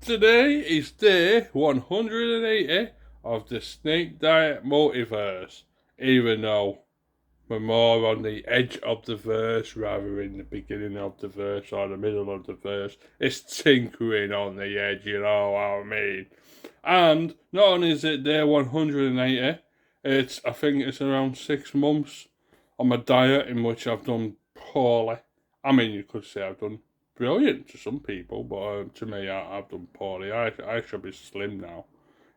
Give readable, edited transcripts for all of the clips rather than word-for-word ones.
Today is day 180 of the Snake Diet multiverse, even though we're more on the edge of the verse rather than the beginning of the verse or the middle of the verse. It's tinkering on the edge, you know what I mean? And not only is it day 180, I think it's around 6 months on my diet in which I've done poorly. I mean, you could say I've done brilliant to some people, but to me, I've done poorly. I should be slim now.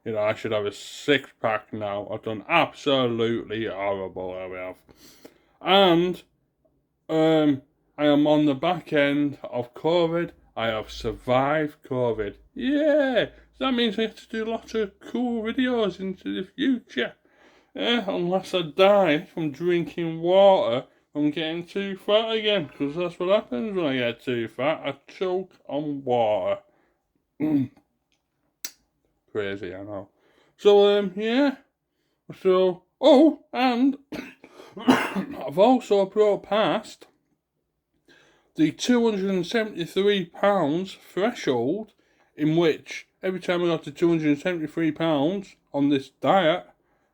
You know, I should have a six pack now. I've done absolutely horrible. I have, and I am on the back end of COVID. I have survived COVID. Yeah, so that means I have to do lots of cool videos into the future. Yeah, unless I die from drinking water from getting too fat again, because that's what happens when I get too fat. I choke on water. Crazy, I know. So, yeah. So, and I've also brought past the £273 threshold, in which every time I got to £273 on this diet,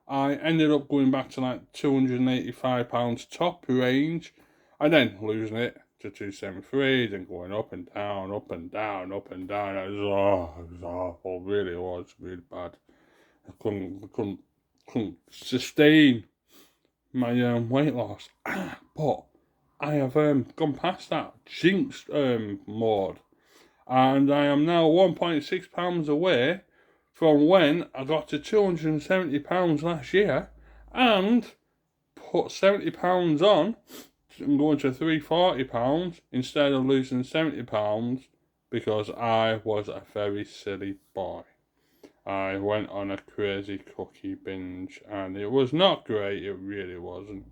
I ended up going back to like £285 top range, and then losing it to 273, then going up and down, up and down, up and down. It was awful, really was really bad. I couldn't sustain my weight loss, but I have gone past that jinx mode, and I am now 1.6 pounds away from when I got to 270 pounds last year, and put 70 pounds on. I'm going to 340 pounds instead of losing 70 pounds because I was a very silly boy. I went on a crazy cookie binge, and it was not great. It really wasn't.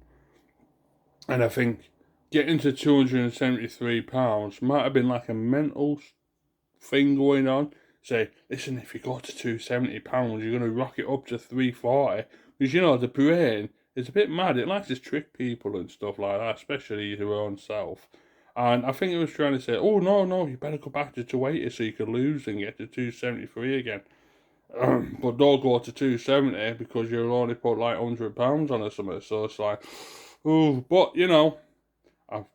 And I think getting to £273 might have been like a mental thing going on. Say, listen, if you go to £270, you're going to rock it up to 340, because you know the brain is a bit mad. It likes to trick people and stuff like that, especially your own self. And I think it was trying to say, oh no, you better go back to 280 so you can lose and get to 273 again. But don't go to 270 because you'll only put like £100 on or something. So it's like, oh, but you know, I've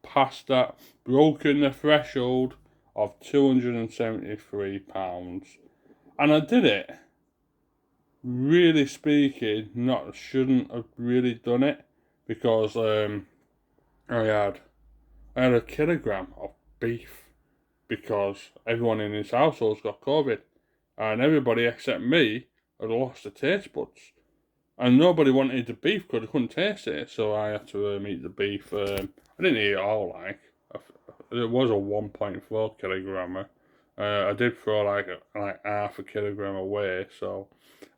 passed that, broken the threshold of £273. And I did it. Really speaking, shouldn't have really done it, because I had a kilogram of beef, because everyone in his household's got COVID, and everybody except me had lost their taste buds. And nobody wanted the beef because they couldn't taste it, so I had to eat the beef. I didn't eat it all, like. It was a 1.4 kilogrammer. I did throw like half a kilogram away, so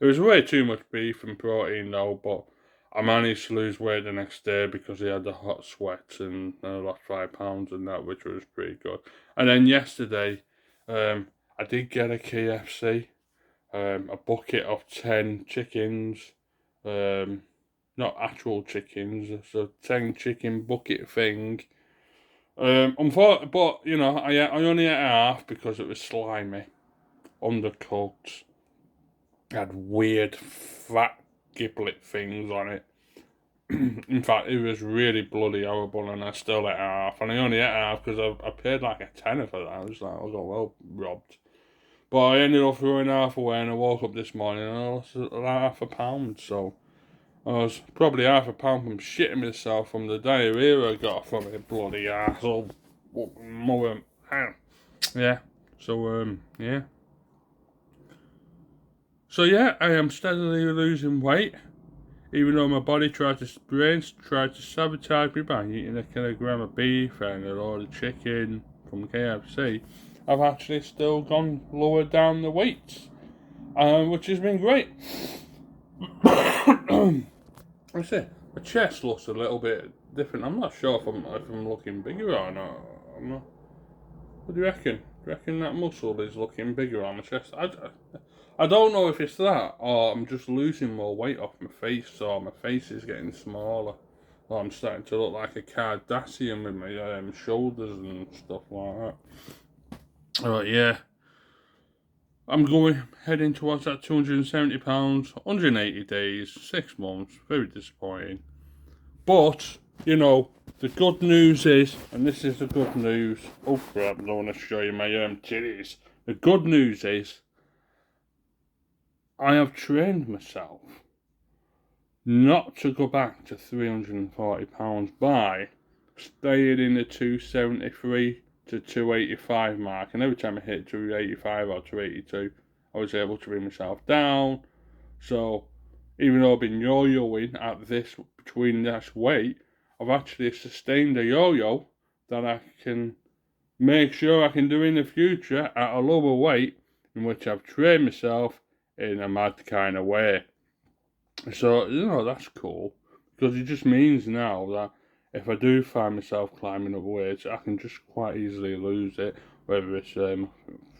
it was way too much beef and protein though, but I managed to lose weight the next day because I had the hot sweats, and I lost 5 pounds and that, which was pretty good. And then yesterday, I did get a KFC, a bucket of 10 chickens, not actual chickens, it's a 10 chicken bucket thing. But you know, I only ate half because it was slimy, undercooked, had weird fat giblet things on it. In fact, it was really bloody horrible, and I still ate half. And I only ate half because I paid like a tenner for that. I was like, I got well robbed. But I ended up throwing half away, and I woke up this morning and I lost half a pound. So I was probably half a pound from shitting myself from the diarrhea I got from it, bloody asshole. Yeah. So yeah. So yeah, I am steadily losing weight, even though my brains tried to sabotage me by eating a kilogram of beef and a load of chicken from KFC. I've actually still gone lower down the weights, which has been great. I say my chest looks a little bit different. I'm not sure if I'm looking bigger or not. I'm not. What do you reckon? Do you reckon that muscle is looking bigger on my chest? I don't know if it's that, or I'm just losing more weight off my face, so my face is getting smaller. Or I'm starting to look like a Kardashian with my shoulders and stuff like that. But yeah. I'm heading towards that £270, 180 days, 6 months. Very disappointing. But, you know, the good news is, and this is the good news. Oh crap, I don't want to show you my titties. The good news is, I have trained myself not to go back to £340 by staying in the 273 to 285 mark, and every time I hit 285 or 282 I was able to bring myself down. So even though I've been yo-yoing at this between this weight, I've actually sustained a yo-yo that I can make sure I can do in the future at a lower weight, in which I've trained myself in a mad kind of way. So, you know, that's cool, because it just means now that if I do find myself climbing up weights, I can just quite easily lose it, whether it's 3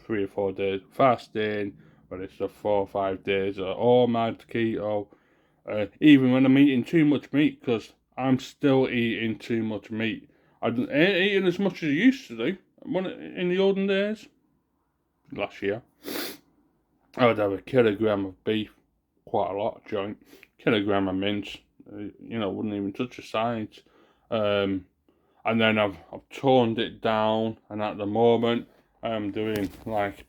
or 4 days fasting, whether it's 4 or 5 days of all mad keto, even when I'm eating too much meat, because I'm still eating too much meat. I ain't eating as much as I used to do in the olden days. Last year, I would have a kilogram of beef, quite a lot of joint, kilogram of mince, you know, wouldn't even touch the sides. And then I've toned it down, and at the moment I'm doing like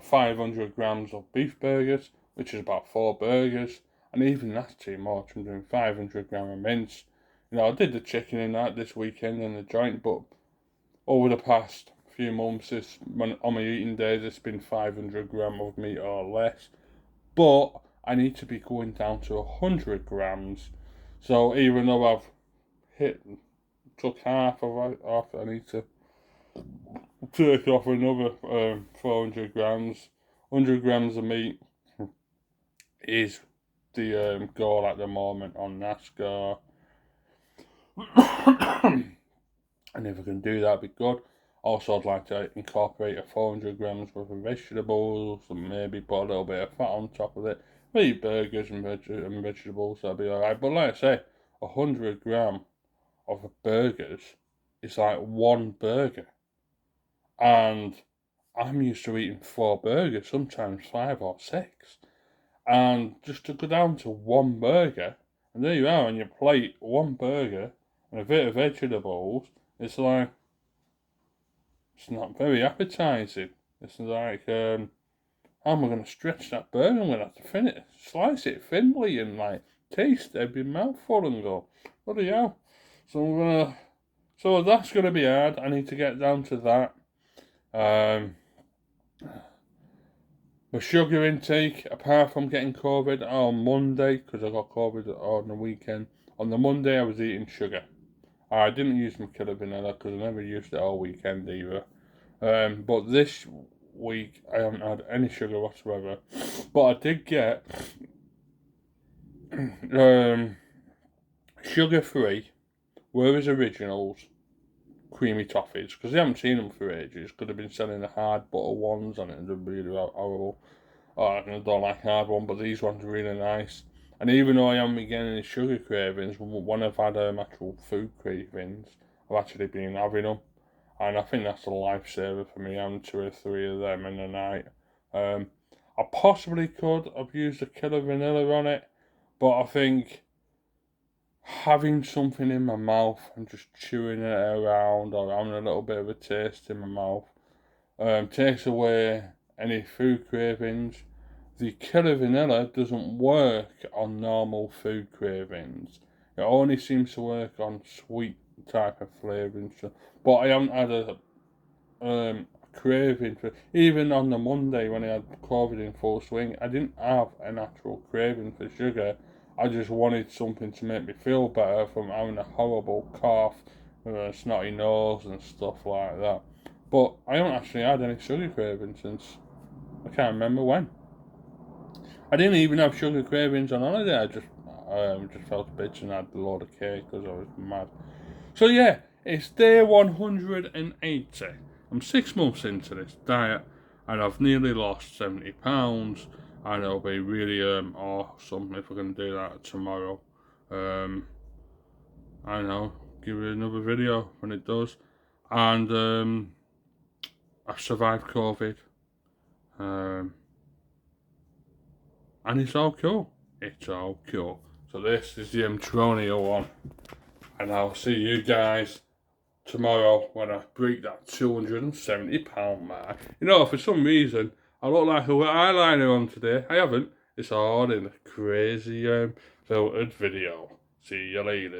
500 grams of beef burgers, which is about 4 burgers, and even that's too much. I'm doing 500 grams of mince. You know, I did the chicken in that this weekend in the joint, but over the past few months, on my eating days, it's been 500 grams of meat or less. But I need to be going down to 100 grams. So even though I've took half of it off, I need to take off another 400 grams. 100 grams of meat is the goal at the moment on NASCAR. And if I can do that, it'd be good. Also, I'd like to incorporate a 400 grams worth of vegetables and maybe put a little bit of fat on top of it. Maybe burgers and vegetables, that'd be alright. But like I say, 100 gram of burgers is like one burger. And I'm used to eating 4 burgers, sometimes 5 or 6. And just to go down to one burger, and there you are on your plate, one burger and a bit of vegetables, it's like, it's not very appetizing. It's like, how am I going to stretch that burger? I'm going to have to slice it thinly and like taste every mouthful and go, bloody hell. So that's going to be hard. I need to get down to that. My sugar intake, apart from getting COVID on Monday, because I got COVID on the weekend, on the Monday I was eating sugar. I didn't use my killer vanilla because I never used it all weekend either. But this week I haven't had any sugar whatsoever. But I did get sugar-free, Werther's Originals, creamy toffees, because I haven't seen them for ages. Could have been selling the hard butter ones, and it would be really horrible. I don't like hard one, but these ones are really nice. And even though I haven't been getting any sugar cravings, when I've had actual food cravings, I've actually been having them. And I think that's a lifesaver for me, having 2 or 3 of them in the night. I possibly could have used a killer vanilla on it, but I think having something in my mouth and just chewing it around or having a little bit of a taste in my mouth takes away any food cravings. The killer vanilla doesn't work on normal food cravings. It only seems to work on sweet type of flavours. But I haven't had a craving for, even on the Monday when I had COVID in full swing, I didn't have an actual craving for sugar. I just wanted something to make me feel better from having a horrible cough, a snotty nose and stuff like that. But I haven't actually had any sugar cravings since, I can't remember when. I didn't even have sugar cravings on holiday. I just felt a bitch and had a load of cake because I was mad. So yeah, it's day 180. I'm 6 months into this diet, and I've nearly lost 70 pounds. And it'll be really awesome if I can do that tomorrow. I know, give you another video when it does. And I've survived COVID. and it's all cool. It's all cool. So this is the Mtronio one, and I'll see you guys tomorrow when I break that £270 mark. You know, for some reason, I look like a eyeliner on today. I haven't. It's all in a crazy filtered video. See you later.